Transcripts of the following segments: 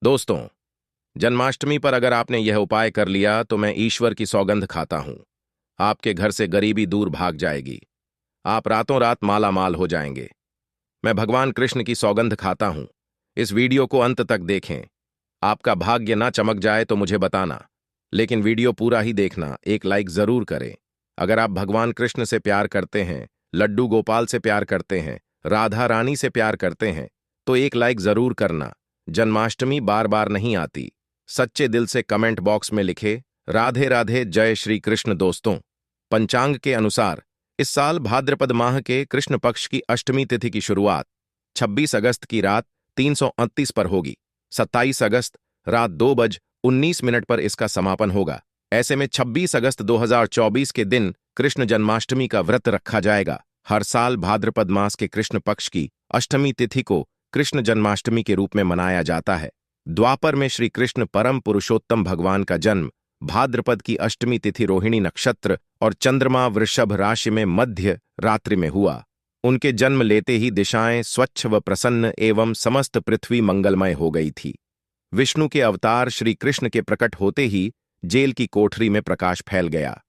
दोस्तों, जन्माष्टमी पर अगर आपने यह उपाय कर लिया तो मैं ईश्वर की सौगंध खाता हूं। आपके घर से गरीबी दूर भाग जाएगी। आप रातों रात माला माल हो जाएंगे। मैं भगवान कृष्ण की सौगंध खाता हूं। इस वीडियो को अंत तक देखें। आपका भाग्य ना चमक जाए तो मुझे बताना, लेकिन वीडियो पूरा ही देखना। एक लाइक जरूर करें। अगर आप भगवान कृष्ण से प्यार करते हैं, लड्डू गोपाल से प्यार करते हैं, राधा रानी से प्यार करते हैं, तो एक लाइक जरूर करना। जन्माष्टमी बार बार नहीं आती। सच्चे दिल से कमेंट बॉक्स में लिखे राधे राधे, जय श्री कृष्ण। दोस्तों, पंचांग के अनुसार इस साल भाद्रपद माह के कृष्ण पक्ष की अष्टमी तिथि की शुरुआत 26 अगस्त की रात 329 पर होगी। 27 अगस्त रात 2:19 पर इसका समापन होगा। ऐसे में 26 अगस्त 2024 के दिन कृष्ण जन्माष्टमी का व्रत रखा जाएगा। हर साल भाद्रपद मास के कृष्ण पक्ष की अष्टमी तिथि को कृष्ण जन्माष्टमी के रूप में मनाया जाता है। द्वापर में श्री कृष्ण परम पुरुषोत्तम भगवान का जन्म भाद्रपद की अष्टमी तिथि रोहिणी नक्षत्र और चंद्रमा वृषभ राशि में मध्य रात्रि में हुआ। उनके जन्म लेते ही दिशाएं स्वच्छ व प्रसन्न एवं समस्त पृथ्वी मंगलमय हो गई थी। विष्णु के अवतार श्री कृष्ण के प्रकट होते ही जेल की कोठरी में प्रकाश फैल गया।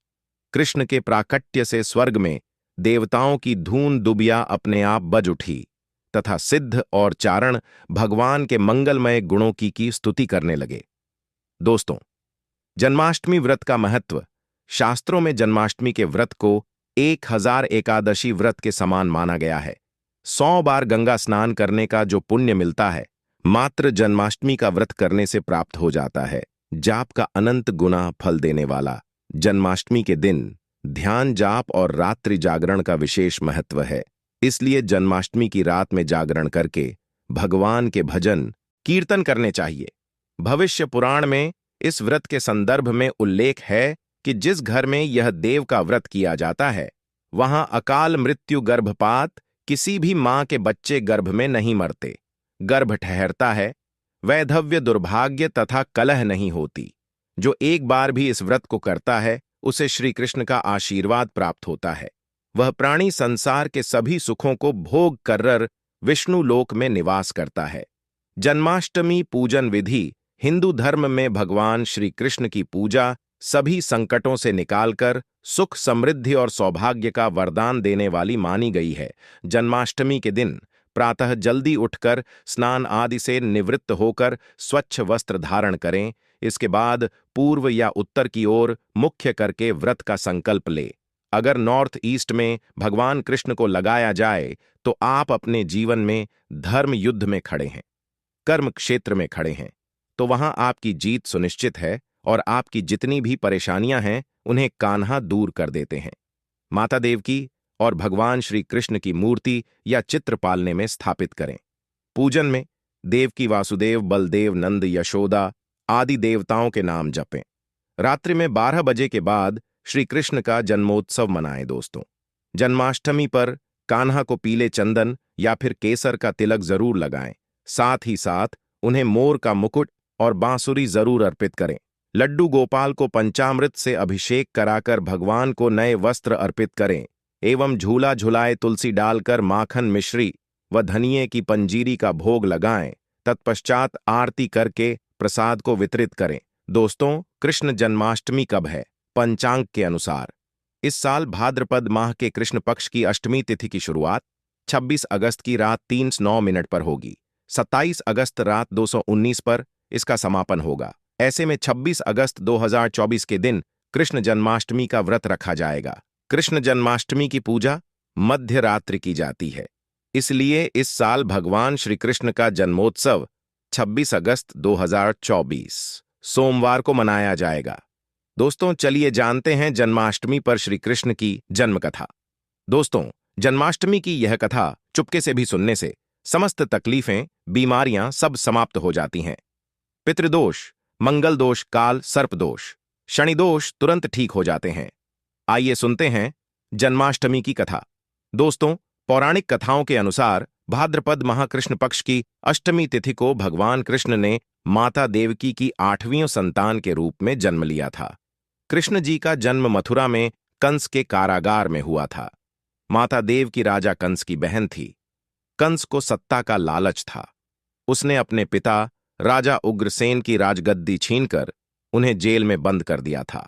कृष्ण के प्राकट्य से स्वर्ग में देवताओं की धून दुबिया अपने आप बज उठी तथा सिद्ध और चारण भगवान के मंगलमय गुणों की स्तुति करने लगे। दोस्तों, जन्माष्टमी व्रत का महत्व। शास्त्रों में जन्माष्टमी के व्रत को 1000 एकादशी व्रत के समान माना गया है। 100 बार गंगा स्नान करने का जो पुण्य मिलता है, मात्र जन्माष्टमी का व्रत करने से प्राप्त हो जाता है। जाप का अनंत गुना फल देने वाला जन्माष्टमी के दिन ध्यान, जाप और रात्रि जागरण का विशेष महत्व है। इसलिए जन्माष्टमी की रात में जागरण करके भगवान के भजन कीर्तन करने चाहिए। भविष्य पुराण में इस व्रत के संदर्भ में उल्लेख है कि जिस घर में यह देव का व्रत किया जाता है, वहां अकाल मृत्यु, गर्भपात, किसी भी मां के बच्चे गर्भ में नहीं मरते, गर्भ ठहरता है, वैधव्य, दुर्भाग्य तथा कलह नहीं होती। जो एक बार भी इस व्रत को करता है, उसे श्री कृष्ण का आशीर्वाद प्राप्त होता है। वह प्राणी संसार के सभी सुखों को भोग कर विष्णु लोक में निवास करता है। जन्माष्टमी पूजन विधि। हिंदू धर्म में भगवान श्री कृष्ण की पूजा सभी संकटों से निकालकर सुख, समृद्धि और सौभाग्य का वरदान देने वाली मानी गई है। जन्माष्टमी के दिन प्रातः जल्दी उठकर स्नान आदि से निवृत्त होकर स्वच्छ वस्त्र धारण करें। इसके बाद पूर्व या उत्तर की ओर मुख्य करके व्रत का संकल्प ले। अगर नॉर्थ ईस्ट में भगवान कृष्ण को लगाया जाए तो आप अपने जीवन में धर्म युद्ध में खड़े हैं, कर्म क्षेत्र में खड़े हैं, तो वहां आपकी जीत सुनिश्चित है और आपकी जितनी भी परेशानियां हैं उन्हें कान्हा दूर कर देते हैं। माता देवकी और भगवान श्री कृष्ण की मूर्ति या चित्र पालने में स्थापित करें। पूजन में देवकी, वासुदेव, बलदेव, नंद, यशोदा आदि देवताओं के नाम जपें। रात्रि में 12 बजे के बाद श्री कृष्ण का जन्मोत्सव मनाएं। दोस्तों, जन्माष्टमी पर कान्हा को पीले चंदन या फिर केसर का तिलक जरूर लगाएं। साथ ही साथ उन्हें मोर का मुकुट और बांसुरी जरूर अर्पित करें। लड्डू गोपाल को पंचामृत से अभिषेक कराकर भगवान को नए वस्त्र अर्पित करें एवं झूला झुलाए तुलसी डालकर माखन, मिश्री व धनिये की पंजीरी का भोग लगाएं। तत्पश्चात आरती करके प्रसाद को वितरित करें। दोस्तों, कृष्ण जन्माष्टमी कब है? पंचांग के अनुसार इस साल भाद्रपद माह के कृष्ण पक्ष की अष्टमी तिथि की शुरुआत 26 अगस्त की रात 3:09 पर होगी। 27 अगस्त रात 2:19 पर इसका समापन होगा। ऐसे में 26 अगस्त 2024 के दिन कृष्ण जन्माष्टमी का व्रत रखा जाएगा। कृष्ण जन्माष्टमी की पूजा मध्य रात्रि की जाती है, इसलिए इस साल भगवान श्री कृष्ण का जन्मोत्सव 26 अगस्त 2024 सोमवार को मनाया जाएगा। दोस्तों, चलिए जानते हैं जन्माष्टमी पर श्री कृष्ण की जन्म कथा। दोस्तों, जन्माष्टमी की यह कथा चुपके से भी सुनने से समस्त तकलीफें, बीमारियां सब समाप्त हो जाती हैं। पितृदोष, मंगल दोष, काल सर्प दोष, शनि दोष तुरंत ठीक हो जाते हैं। आइए सुनते हैं जन्माष्टमी की कथा। दोस्तों, पौराणिक कथाओं के अनुसार भाद्रपद माह कृष्ण पक्ष की अष्टमी तिथि को भगवान कृष्ण ने माता देवकी की 8वीं संतान के रूप में जन्म लिया था। कृष्ण जी का जन्म मथुरा में कंस के कारागार में हुआ था। माता देवकी राजा कंस की बहन थी। कंस को सत्ता का लालच था। उसने अपने पिता राजा उग्रसेन की राजगद्दी छीनकर उन्हें जेल में बंद कर दिया था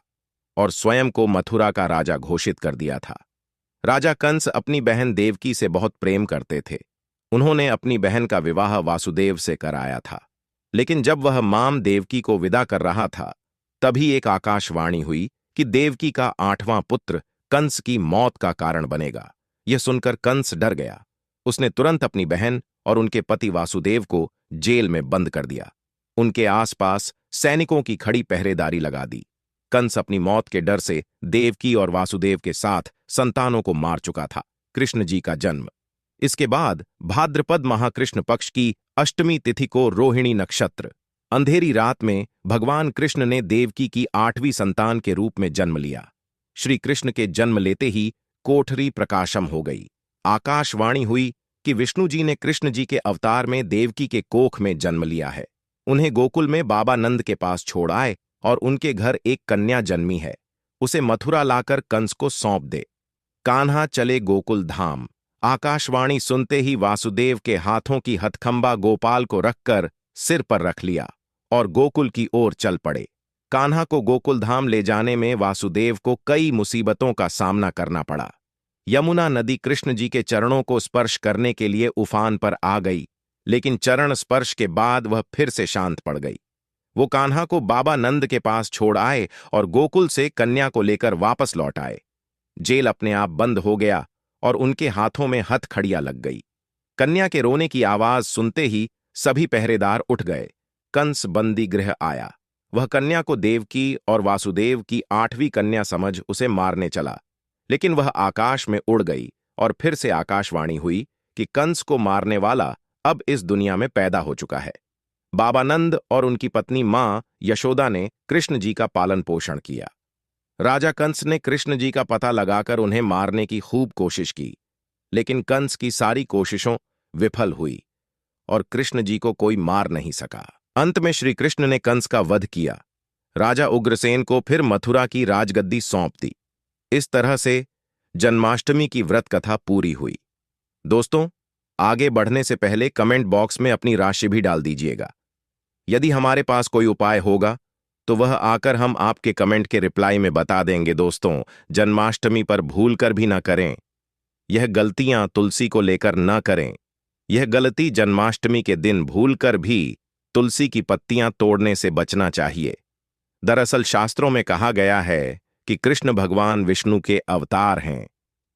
और स्वयं को मथुरा का राजा घोषित कर दिया था। राजा कंस अपनी बहन देवकी से बहुत प्रेम करते थे। उन्होंने अपनी बहन का विवाह वासुदेव से कराया था। लेकिन जब वह माम देवकी को विदा कर रहा था, तभी एक आकाशवाणी हुई कि देवकी का 8वां पुत्र कंस की मौत का कारण बनेगा। यह सुनकर कंस डर गया। उसने तुरंत अपनी बहन और उनके पति वासुदेव को जेल में बंद कर दिया। उनके आसपास सैनिकों की खड़ी पहरेदारी लगा दी। कंस अपनी मौत के डर से देवकी और वासुदेव के साथ संतानों को मार चुका था। कृष्ण जी का जन्म। इसके बाद भाद्रपद महाकृष्ण पक्ष की अष्टमी तिथि को रोहिणी नक्षत्र, अंधेरी रात में भगवान कृष्ण ने देवकी की 8वीं संतान के रूप में जन्म लिया। श्री कृष्ण के जन्म लेते ही कोठरी प्रकाशम हो गई। आकाशवाणी हुई कि विष्णु जी ने कृष्ण जी के अवतार में देवकी के कोख में जन्म लिया है। उन्हें गोकुल में बाबा नंद के पास छोड़ आए और उनके घर एक कन्या जन्मी है। उसे मथुरा लाकर कंस को सौंप दे। कान्हा चले गोकुल धाम। आकाशवाणी सुनते ही वासुदेव के हाथों की हथकंबा गोपाल को रखकर सिर पर रख लिया और गोकुल की ओर चल पड़े। कान्हा को गोकुल धाम ले जाने में वासुदेव को कई मुसीबतों का सामना करना पड़ा। यमुना नदी कृष्ण जी के चरणों को स्पर्श करने के लिए उफान पर आ गई, लेकिन चरण स्पर्श के बाद वह फिर से शांत पड़ गई। वो कान्हा को बाबा नंद के पास छोड़ आए और गोकुल से कन्या को लेकर वापस लौट आए। जेल अपने आप बंद हो गया और उनके हाथों में हथकड़ियां लग गई। कन्या के रोने की आवाज सुनते ही सभी पहरेदार उठ गए। कंस बंदी गृह आया। वह कन्या को देवकी और वासुदेव की 8वीं कन्या समझ उसे मारने चला, लेकिन वह आकाश में उड़ गई और फिर से आकाशवाणी हुई कि कंस को मारने वाला अब इस दुनिया में पैदा हो चुका है। बाबा नंद और उनकी पत्नी मां यशोदा ने कृष्ण जी का पालन पोषण किया। राजा कंस ने कृष्ण जी का पता लगाकर उन्हें मारने की खूब कोशिश की, लेकिन कंस की सारी कोशिशों विफल हुई और कृष्ण जी को कोई मार नहीं सका। अंत में श्री कृष्ण ने कंस का वध किया। राजा उग्रसेन को फिर मथुरा की राजगद्दी सौंप दी। इस तरह से जन्माष्टमी की व्रत कथा पूरी हुई। दोस्तों, आगे बढ़ने से पहले कमेंट बॉक्स में अपनी राशि भी डाल दीजिएगा। यदि हमारे पास कोई उपाय होगा तो वह आकर हम आपके कमेंट के रिप्लाई में बता देंगे। दोस्तों, जन्माष्टमी पर भूल कर भी ना करें। यह गलतियां तुलसी को लेकर ना करें। यह गलती जन्माष्टमी के दिन भूलकर भी तुलसी की पत्तियां तोड़ने से बचना चाहिए। दरअसल शास्त्रों में कहा गया है कि कृष्ण भगवान विष्णु के अवतार हैं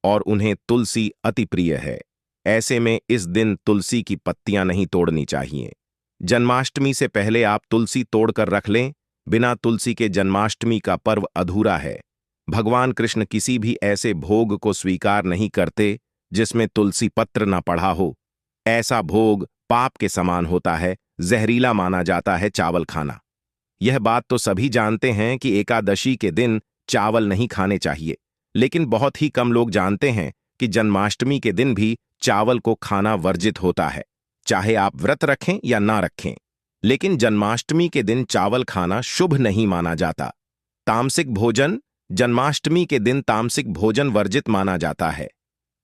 और उन्हें तुलसी अति प्रिय है। ऐसे में इस दिन तुलसी की पत्तियां नहीं तोड़नी चाहिए। जन्माष्टमी से पहले आप तुलसी तोड़कर रख लें। बिना तुलसी के जन्माष्टमी का पर्व अधूरा है। भगवान कृष्ण किसी भी ऐसे भोग को स्वीकार नहीं करते जिसमें तुलसी पत्र न पड़ा हो। ऐसा भोग पाप के समान होता है, जहरीला माना जाता है चावल खाना। यह बात तो सभी जानते हैं कि एकादशी के दिन चावल नहीं खाने चाहिए, लेकिन बहुत ही कम लोग जानते हैं कि जन्माष्टमी के दिन भी चावल को खाना वर्जित होता है, चाहे आप व्रत रखें या ना रखें। लेकिन जन्माष्टमी के दिन चावल खाना शुभ नहीं माना जाता। तामसिक भोजन जन्माष्टमी के दिन तामसिक भोजन वर्जित माना जाता है।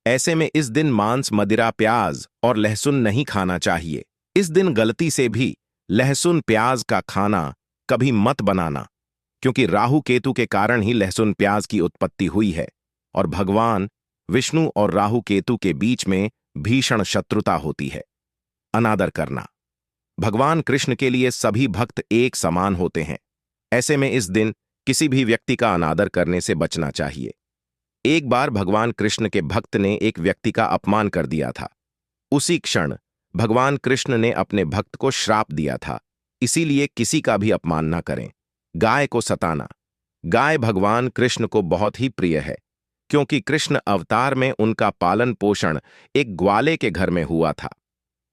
ऐसे में इस दिन मांस, मदिरा, प्याज और लहसुन नहीं खाना चाहिए। इस दिन गलती से भी लहसुन प्याज का खाना कभी मत बनाना, क्योंकि राहु केतु के कारण ही लहसुन प्याज की उत्पत्ति हुई है और भगवान विष्णु और राहु केतु के बीच में भीषण शत्रुता होती है। अनादर करना। भगवान कृष्ण के लिए सभी भक्त एक समान होते हैं। ऐसे में इस दिन किसी भी व्यक्ति का अनादर करने से बचना चाहिए। एक बार भगवान कृष्ण के भक्त ने एक व्यक्ति का अपमान कर दिया था। उसी क्षण भगवान कृष्ण ने अपने भक्त को श्राप दिया था, इसीलिए किसी का भी अपमान न करें। गाय को सताना। गाय भगवान कृष्ण को बहुत ही प्रिय है, क्योंकि कृष्ण अवतार में उनका पालन पोषण एक ग्वाले के घर में हुआ था।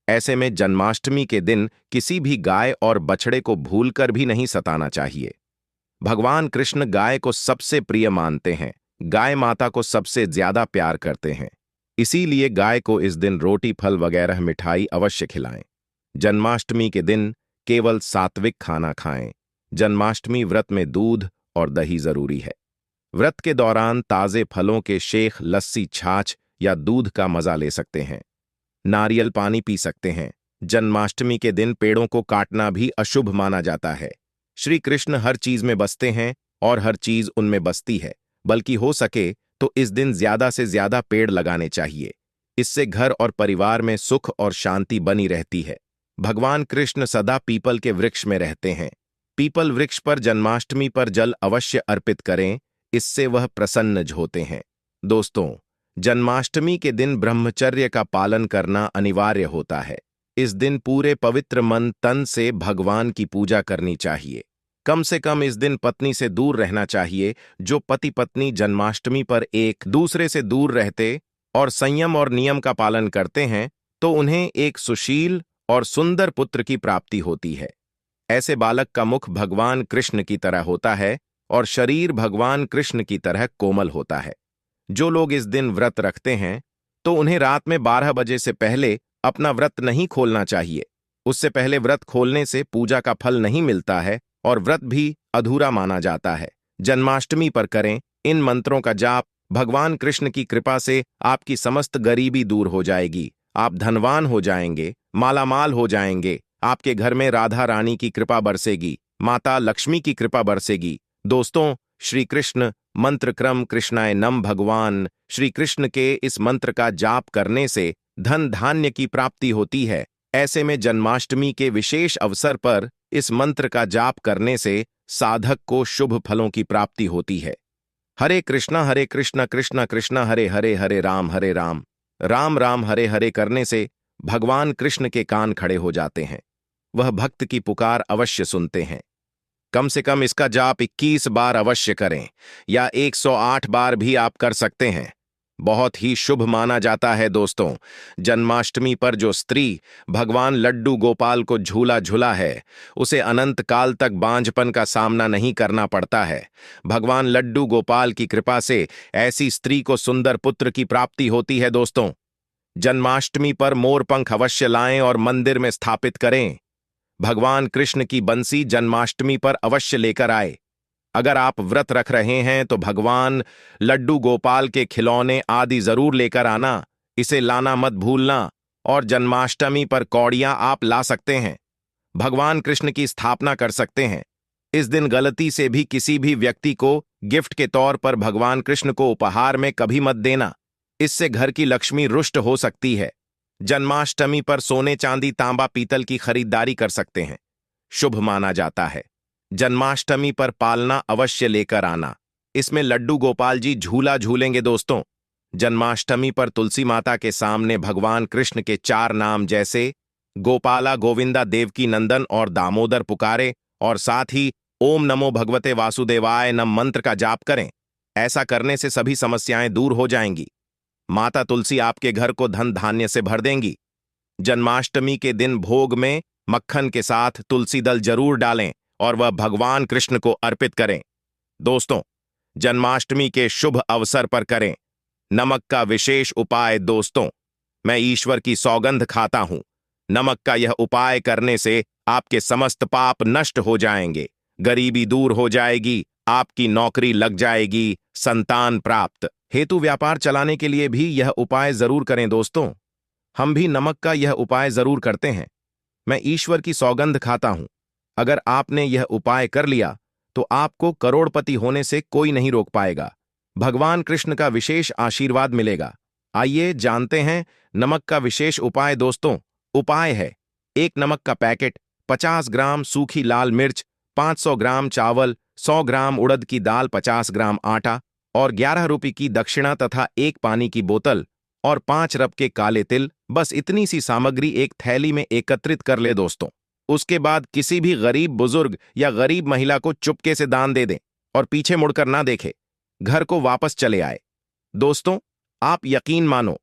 ऐसे में जन्माष्टमी के दिन किसी भी गाय और बछड़े को भूलकर भी नहीं सताना चाहिए। भगवान कृष्ण गाय को सबसे प्रिय मानते हैं, गाय माता को सबसे ज्यादा प्यार करते हैं। इसीलिए गाय को इस दिन रोटी, फल वगैरह मिठाई अवश्य खिलाएं। जन्माष्टमी के दिन केवल सात्विक खाना खाएं। जन्माष्टमी व्रत में दूध और दही जरूरी है। व्रत के दौरान ताजे फलों के शेख, लस्सी, छाछ या दूध का मजा ले सकते हैं। नारियल पानी पी सकते हैं। जन्माष्टमी के दिन पेड़ों को काटना भी अशुभ माना जाता है। श्री कृष्ण हर चीज में बसते हैं और हर चीज उनमें बसती है, बल्कि हो सके तो इस दिन ज्यादा से ज्यादा पेड़ लगाने चाहिए। इससे घर और परिवार में सुख और शांति बनी रहती है। भगवान कृष्ण सदा पीपल के वृक्ष में रहते हैं। पीपल वृक्ष पर जन्माष्टमी पर जल अवश्य अर्पित करें, इससे वह प्रसन्न होते हैं। दोस्तों, जन्माष्टमी के दिन ब्रह्मचर्य का पालन करना अनिवार्य होता है। इस दिन पूरे पवित्र मन तन से भगवान की पूजा करनी चाहिए। कम से कम इस दिन पत्नी से दूर रहना चाहिए। जो पति पत्नी जन्माष्टमी पर एक दूसरे से दूर रहते और संयम और नियम का पालन करते हैं तो उन्हें एक सुशील और सुंदर पुत्र की प्राप्ति होती है। ऐसे बालक का मुख भगवान कृष्ण की तरह होता है और शरीर भगवान कृष्ण की तरह कोमल होता है। जो लोग इस दिन व्रत रखते हैं तो उन्हें रात में 12 बजे से पहले अपना व्रत नहीं खोलना चाहिए। उससे पहले व्रत खोलने से पूजा का फल नहीं मिलता है और व्रत भी अधूरा माना जाता है। जन्माष्टमी पर करें इन मंत्रों का जाप। भगवान कृष्ण की कृपा से आपकी समस्त गरीबी दूर हो जाएगी। आप धनवान हो जाएंगे, मालामाल हो जाएंगे। आपके घर में राधा रानी की कृपा बरसेगी, माता लक्ष्मी की कृपा बरसेगी। दोस्तों, श्री कृष्ण मंत्र क्रम कृष्णाय नम भगवान श्री कृष्ण के इस मंत्र का जाप करने से धन धान्य की प्राप्ति होती है। ऐसे में जन्माष्टमी के विशेष अवसर पर इस मंत्र का जाप करने से साधक को शुभ फलों की प्राप्ति होती है। हरे कृष्णा कृष्णा कृष्णा हरे हरे हरे राम राम राम हरे हरे करने से भगवान कृष्ण के कान खड़े हो जाते हैं। वह भक्त की पुकार अवश्य सुनते हैं। कम से कम इसका जाप 21 बार अवश्य करें या 108 बार भी आप कर सकते हैं। बहुत ही शुभ माना जाता है। दोस्तों, जन्माष्टमी पर जो स्त्री भगवान लड्डू गोपाल को झूला झूला है उसे अनंत काल तक बांझपन का सामना नहीं करना पड़ता है। भगवान लड्डू गोपाल की कृपा से ऐसी स्त्री को सुंदर पुत्र की प्राप्ति होती है। दोस्तों, जन्माष्टमी पर मोरपंख अवश्य लाएं और मंदिर में स्थापित करें। भगवान कृष्ण की बंसी जन्माष्टमी पर अवश्य लेकर आए। अगर आप व्रत रख रहे हैं तो भगवान लड्डू गोपाल के खिलौने आदि जरूर लेकर आना। इसे लाना मत भूलना। और जन्माष्टमी पर कौड़ियां आप ला सकते हैं। भगवान कृष्ण की स्थापना कर सकते हैं। इस दिन गलती से भी किसी भी व्यक्ति को गिफ्ट के तौर पर भगवान कृष्ण को उपहार में कभी मत देना। इससे घर की लक्ष्मी रुष्ट हो सकती है। जन्माष्टमी पर सोने चांदी तांबा पीतल की खरीदारी कर सकते हैं। शुभ माना जाता है। जन्माष्टमी पर पालना अवश्य लेकर आना। इसमें लड्डू गोपाल जी झूला झूलेंगे। दोस्तों, जन्माष्टमी पर तुलसी माता के सामने भगवान कृष्ण के 4 नाम जैसे गोपाला, गोविंदा, देवकी नंदन और दामोदर पुकारे और साथ ही ओम नमो भगवते वासुदेवाय नम मंत्र का जाप करें। ऐसा करने से सभी समस्याएं दूर हो जाएंगी। माता तुलसी आपके घर को धन धान्य से भर देंगी। जन्माष्टमी के दिन भोग में मक्खन के साथ तुलसी दल जरूर डालें और वह भगवान कृष्ण को अर्पित करें। दोस्तों, जन्माष्टमी के शुभ अवसर पर करें नमक का विशेष उपाय। दोस्तों, मैं ईश्वर की सौगंध खाता हूं। नमक का यह उपाय करने से आपके समस्त पाप नष्ट हो जाएंगे, गरीबी दूर हो जाएगी, आपकी नौकरी लग जाएगी, संतान प्राप्त हेतु व्यापार चलाने के लिए भी यह उपाय जरूर करें। दोस्तों, हम भी नमक का यह उपाय जरूर करते हैं। मैं ईश्वर की सौगंध खाता हूं। अगर आपने यह उपाय कर लिया तो आपको करोड़पति होने से कोई नहीं रोक पाएगा। भगवान कृष्ण का विशेष आशीर्वाद मिलेगा। आइए जानते हैं नमक का विशेष उपाय। दोस्तों, उपाय है 1 नमक का पैकेट, 50 ग्राम सूखी लाल मिर्च, 500 ग्राम चावल, 100 ग्राम उड़द की दाल, 50 ग्राम आटा और 11 रुपये की दक्षिणा तथा 1 पानी की बोतल और 5 रब के काले तिल। बस इतनी सी सामग्री एक थैली में एकत्रित कर ले। दोस्तों, उसके बाद किसी भी गरीब बुजुर्ग या गरीब महिला को चुपके से दान दे दें और पीछे मुड़कर ना देखे, घर को वापस चले आए। दोस्तों, आप यकीन मानो,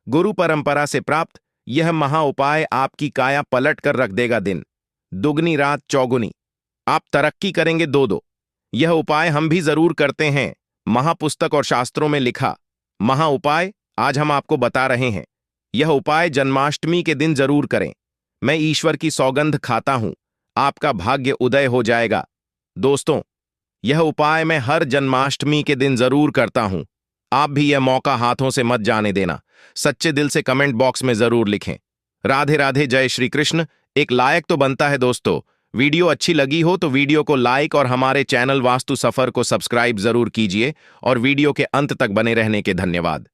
गुरु परंपरा से प्राप्त यह महा उपाय आपकी काया पलट कर रख देगा। दिन दुगनी रात चौगुनी, आप तरक्की करेंगे 2-2। यह उपाय हम भी जरूर करते हैं। महापुस्तक और शास्त्रों में लिखा महा उपाय आज हम आपको बता रहे हैं। यह उपाय जन्माष्टमी के दिन जरूर करें। मैं ईश्वर की सौगंध खाता हूं, आपका भाग्य उदय हो जाएगा। दोस्तों, यह उपाय मैं हर जन्माष्टमी के दिन जरूर करता हूं। आप भी यह मौका हाथों से मत जाने देना। सच्चे दिल से कमेंट बॉक्स में जरूर लिखें, राधे राधे, जय श्री कृष्ण। एक लायक तो बनता है दोस्तों। वीडियो अच्छी लगी हो तो वीडियो को लाइक और हमारे चैनल वास्तु सफर को सब्सक्राइब जरूर कीजिए और वीडियो के अंत तक बने रहने के धन्यवाद।